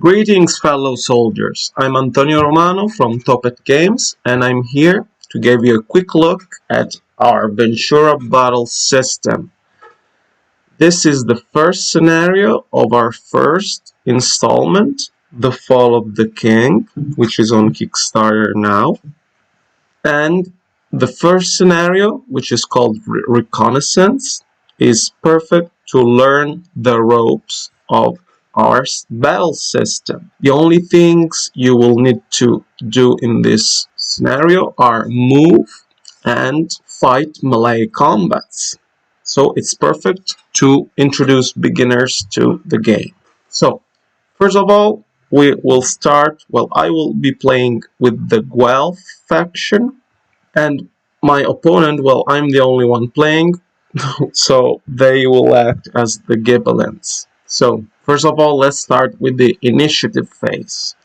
Greetings, fellow soldiers. I'm Antonio Romano from Topet Games, and I'm here to give you a quick look at our Ventura Battle System. This is the first scenario of our first installment, The Fall of the King, which is on Kickstarter now. And the first scenario, which is called Reconnaissance, is perfect to learn the ropes of our battle system. The only things you will need to do in this scenario are move and fight melee combats. So it's perfect to introduce beginners to the game. So first of all, we will start, I will be playing with the Guelph faction, and my opponent, I'm the only one playing, so they will act as the Ghibellines. So first of all, let's start with the initiative phase.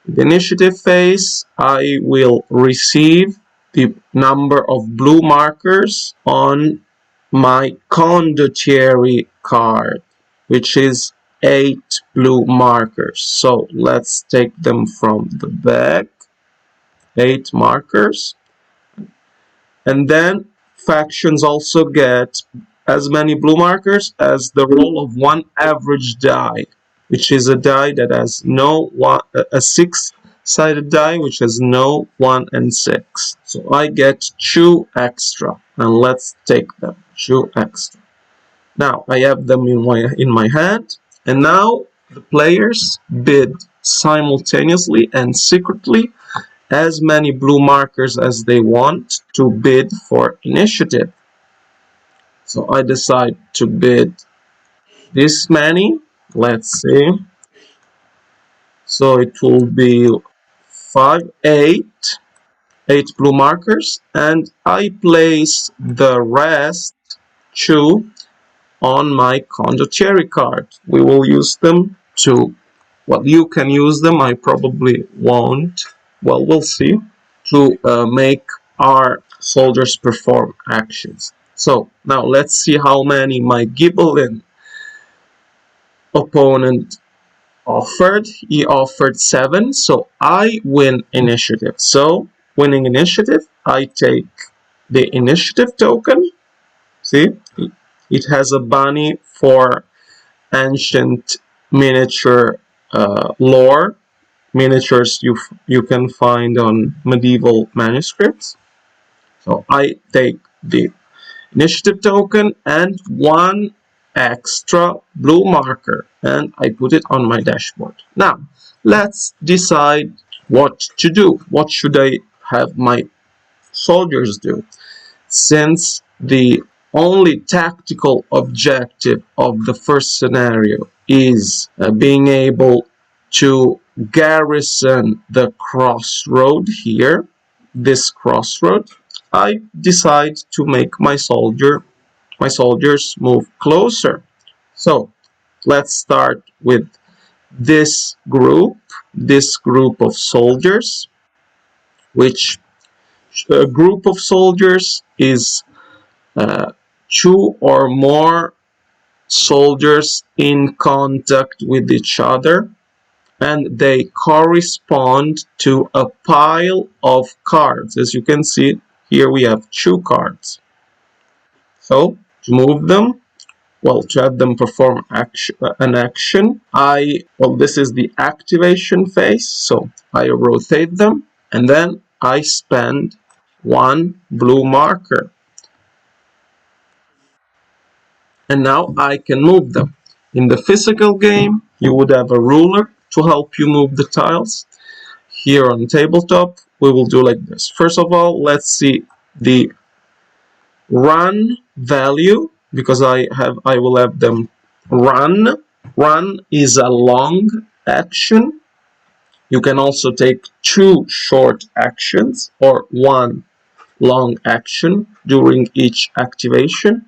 In the initiative phase, I will receive the number of blue markers on my Condottiere card, which is 8 blue markers. So let's take them from the back, 8 markers. And then factions also get as many blue markers as the roll of one average die, which is a die that has no one, a 6-sided die which has no 1 and 6. So I get 2 extra, and let's take them, 2 extra. Now I have them in my hand, and now the players bid simultaneously and secretly as many blue markers as they want to bid for initiative. So I decide to bid this many. Let's see. So it will be 8 blue markers, and I place the rest 2 on my Condottiere card. We will use them to, you can use them, I probably won't. We'll see, to make our soldiers perform actions. So now let's see how many my Ghibelline opponent offered. He offered 7, so I win initiative. So winning initiative, I take the initiative token. See, it has a bunny for ancient miniature lore. Miniatures you can find on medieval manuscripts. So I take the initiative token and 1 extra blue marker, and I put it on my dashboard. Now let's decide what to do. What should I have my soldiers do? Since the only tactical objective of the first scenario is being able to garrison the crossroad here, this crossroad, I decide to make my soldiers move closer. So let's start with this group of soldiers, which a group of soldiers is 2 or more soldiers in contact with each other, and they correspond to a pile of cards. As you can see, here we have 2 cards. So to move them, to have them perform an action, this is the activation phase, so I rotate them, and then I spend 1 blue marker. And now I can move them. In the physical game, you would have a ruler to help you move the tiles. Here on tabletop, we will do like this. First of all, let's see the run value, because I will have them run. Run is a long action. You can also take 2 short actions or 1 long action during each activation.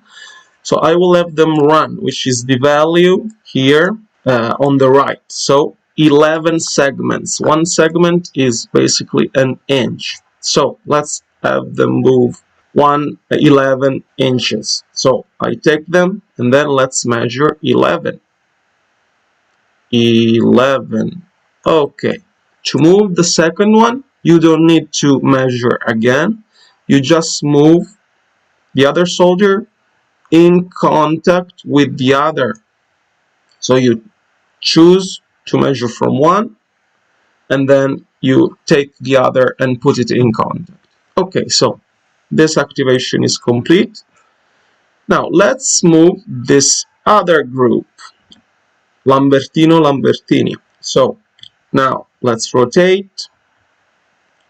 So I will have them run, which is the value here on the right. So 11 segments. 1 segment is basically an inch. So let's have them move 11 inches. So I take them, and then let's measure 11. 11. Okay, to move the second one, you don't need to measure again. You just move the other soldier in contact with the other. So you choose to measure from one, and then you take the other and put it in contact. Okay, so this activation is complete. Now let's move this other group, Lambertino Lambertini. So now let's rotate,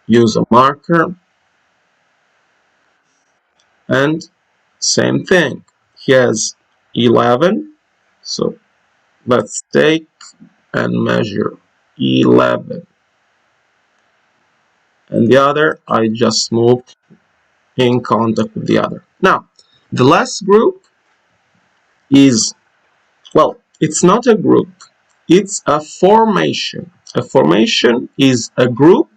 use a marker, and same thing. He has 11, so let's take and measure 11. And the other, I just moved in contact with the other. Now, the last group is, well, it's not a group, it's a formation. A formation is a group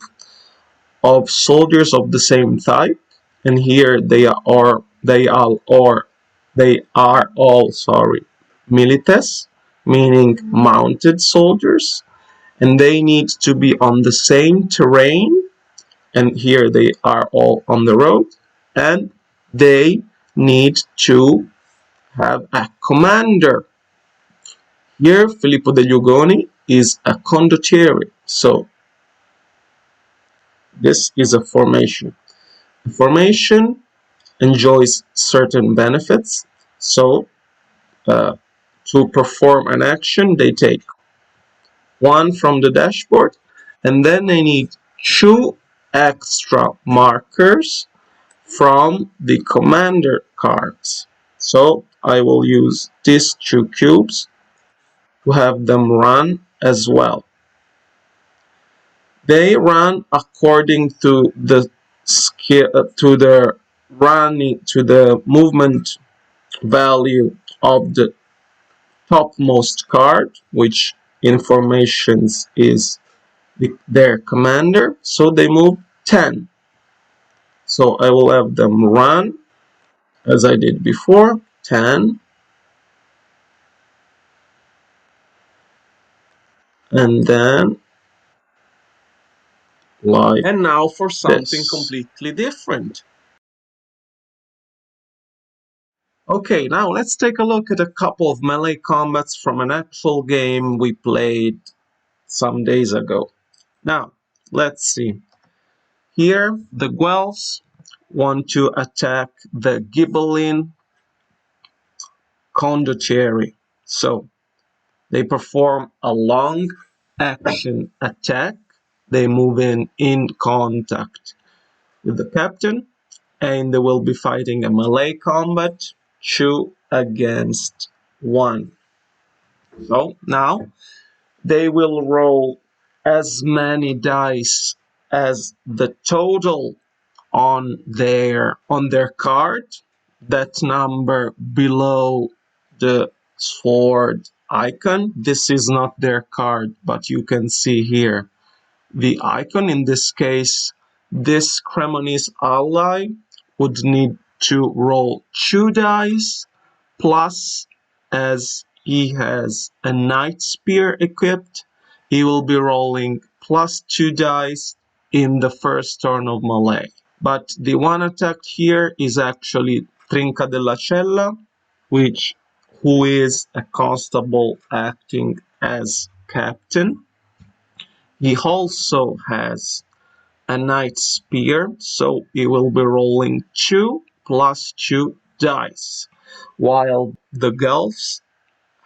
of soldiers of the same type, and here they are all milites, meaning mounted soldiers, and they need to be on the same terrain, and here they are all on the road, and they need to have a commander. Here Filippo degli Ugoni is a condottiere, so this is a formation. A formation enjoys certain benefits, so to perform an action they take one from the dashboard, and then they need 2 extra markers from the commander cards. So I will use these 2 cubes to have them run as well. They run according to the movement value of the topmost card, which informations is their commander, so they move 10. So I will have them run as I did before, 10, and then like, and now for something completely different. Okay, now let's take a look at a couple of melee combats from an actual game we played some days ago. Now, let's see. Here, the Guelphs want to attack the Ghibelline Condottiere. So, they perform a long action attack. They move in contact with the captain, and they will be fighting a melee combat 2 against 1. So now they will roll as many dice as the total on their card, that number below the sword icon. This is not their card, but you can see here the icon. In this case, this Cremonese ally would need to roll 2 dice, plus, as he has a knight spear equipped, he will be rolling plus 2 dice in the first turn of melee. But the one attacked here is actually Trinca della Cella, who is a constable acting as captain. He also has a knight spear, so he will be rolling 2 plus 2 dice, while the Guelphs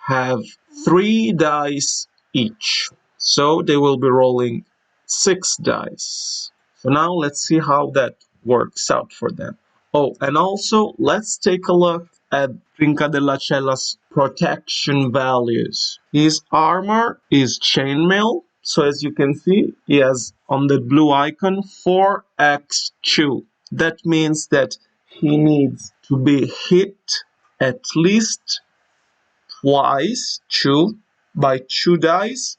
have 3 dice each, so they will be rolling 6 dice. So now let's see how that works out for them. Oh, and also let's take a look at Trinca della Cella's protection values. His armor is chainmail, so as you can see, he has on the blue icon 4x2. That means that he needs to be hit at least twice, by 2 dice,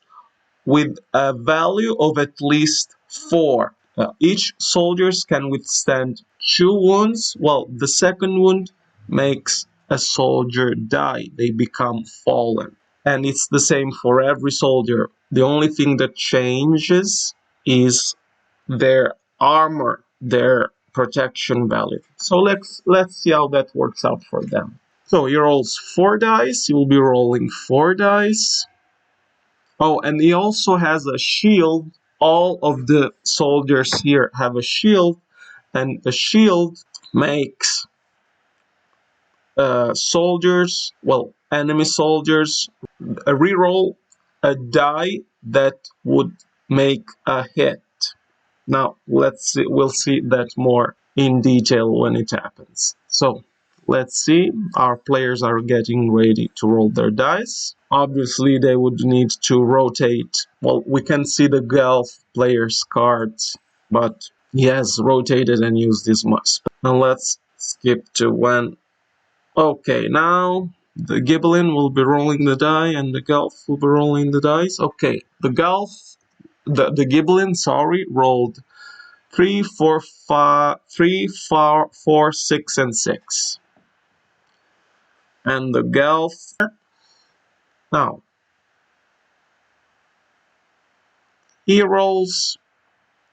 with a value of at least 4. Each soldiers can withstand 2 wounds. Well, the second wound makes a soldier die. They become fallen. and it's the same for every soldier. The only thing that changes is their armor, their protection value. So let's see how that works out for them. So he rolls 4 dice. He will be rolling 4 dice. Oh, and he also has a shield. All of the soldiers here have a shield, and the shield makes soldiers, well, enemy soldiers, reroll a die that would make a hit. Now let's see, we'll see that more in detail when it happens. So let's see, our players are getting ready to roll their dice. Obviously they would need to rotate. Well, we can see the Guelph player's cards, but he has rotated and used this much. Now let's skip to when. Okay, now the Ghibelline will be rolling the die and the Guelph will be rolling the dice. Okay, the Ghibelline, sorry, rolled 3, 4, 6, and 6. And the Guelph, now, he rolls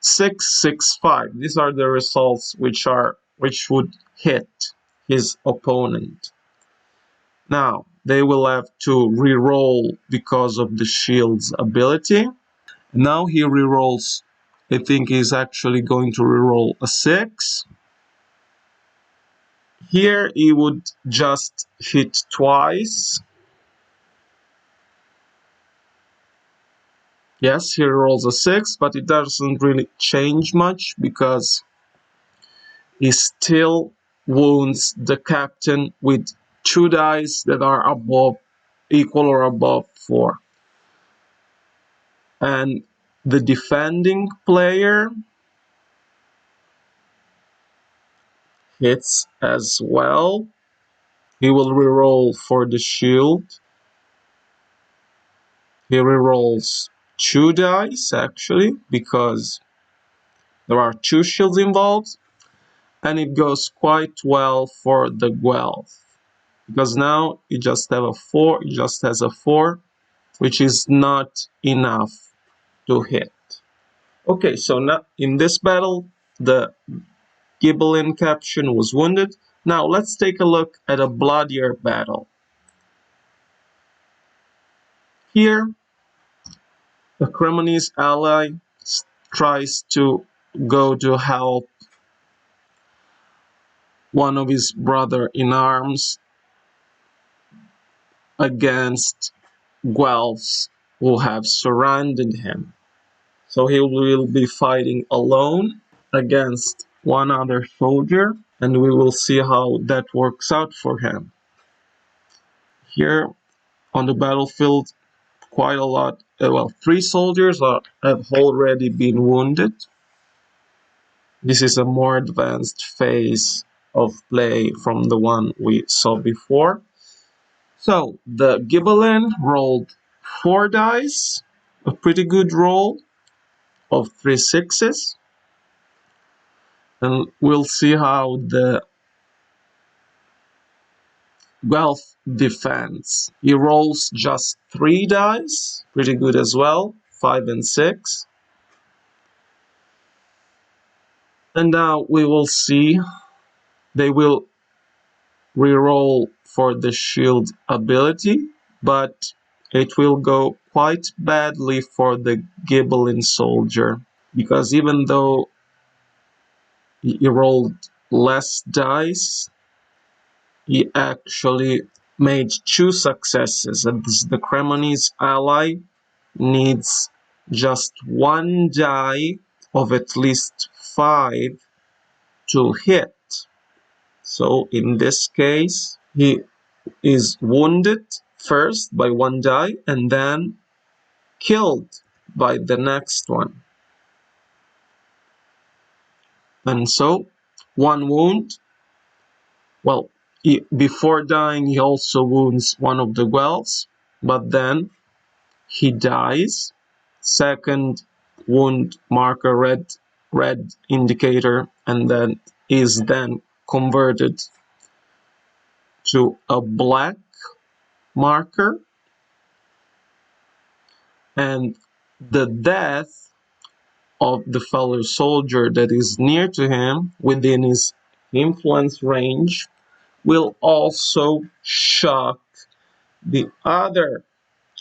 6, 6, 5. These are the results which would hit his opponent. Now, they will have to re-roll because of the shield's ability. Now he re-rolls, I think he's actually going to re-roll a 6. Here he would just hit twice. Yes, he rolls a 6, but it doesn't really change much because he still wounds the captain with 2 dice that are above, equal or above 4. And the defending player hits as well. He will reroll for the shield. He rerolls 2 dice actually because there are 2 shields involved, and it goes quite well for the Guelph because now he just have a 4. He just has a 4, which is not enough to hit. Okay, so now in this battle, the Ghibelline captain was wounded. Now let's take a look at a bloodier battle. Here, the Cremonese ally tries to go to help one of his brother-in-arms against Guelphs who have surrounded him. So he will be fighting alone against one other soldier, and we will see how that works out for him. Here on the battlefield, quite a lot, well, 3 soldiers have already been wounded. This is a more advanced phase of play from the one we saw before. So the Ghibelline rolled 4 dice, a pretty good roll of 3 6s, and we'll see how the Guelph defends. He rolls just 3 dice, pretty good as well, 5 and 6. And now we will see they will reroll for the shield ability, but it will go quite badly for the Ghibelline soldier because even though he rolled less dice, he actually made 2 successes, and the Cremonese ally needs just 1 die of at least 5 to hit. So in this case, he is wounded first by 1 die and then killed by the next one. And so 1 wound. Well, before dying, he also wounds one of the Guelphs, but then he dies. Second wound marker, red indicator, and then is then converted to a black marker. and the death of the fellow soldier that is near to him within his influence range will also shock the other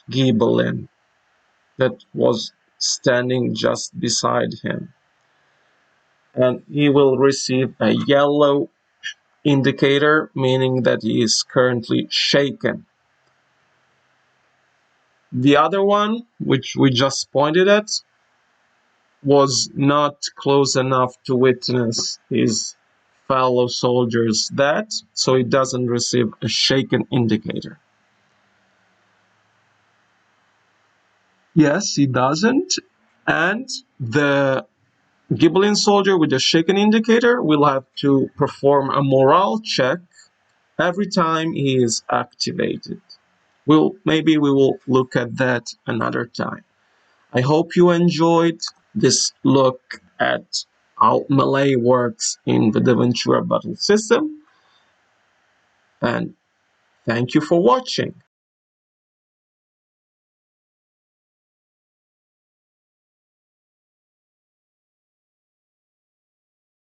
Ghibelline that was standing just beside him, and he will receive a yellow indicator, meaning that he is currently shaken. The other one, which we just pointed at, was not close enough to witness his fellow soldier's death, so he doesn't receive a shaken indicator. Yes, he doesn't, and the Ghibelline soldier with the shaken indicator will have to perform a morale check every time he is activated. Maybe we will look at that another time. I hope you enjoyed this look at how melee works in the Ventura Battle System, and thank you for watching.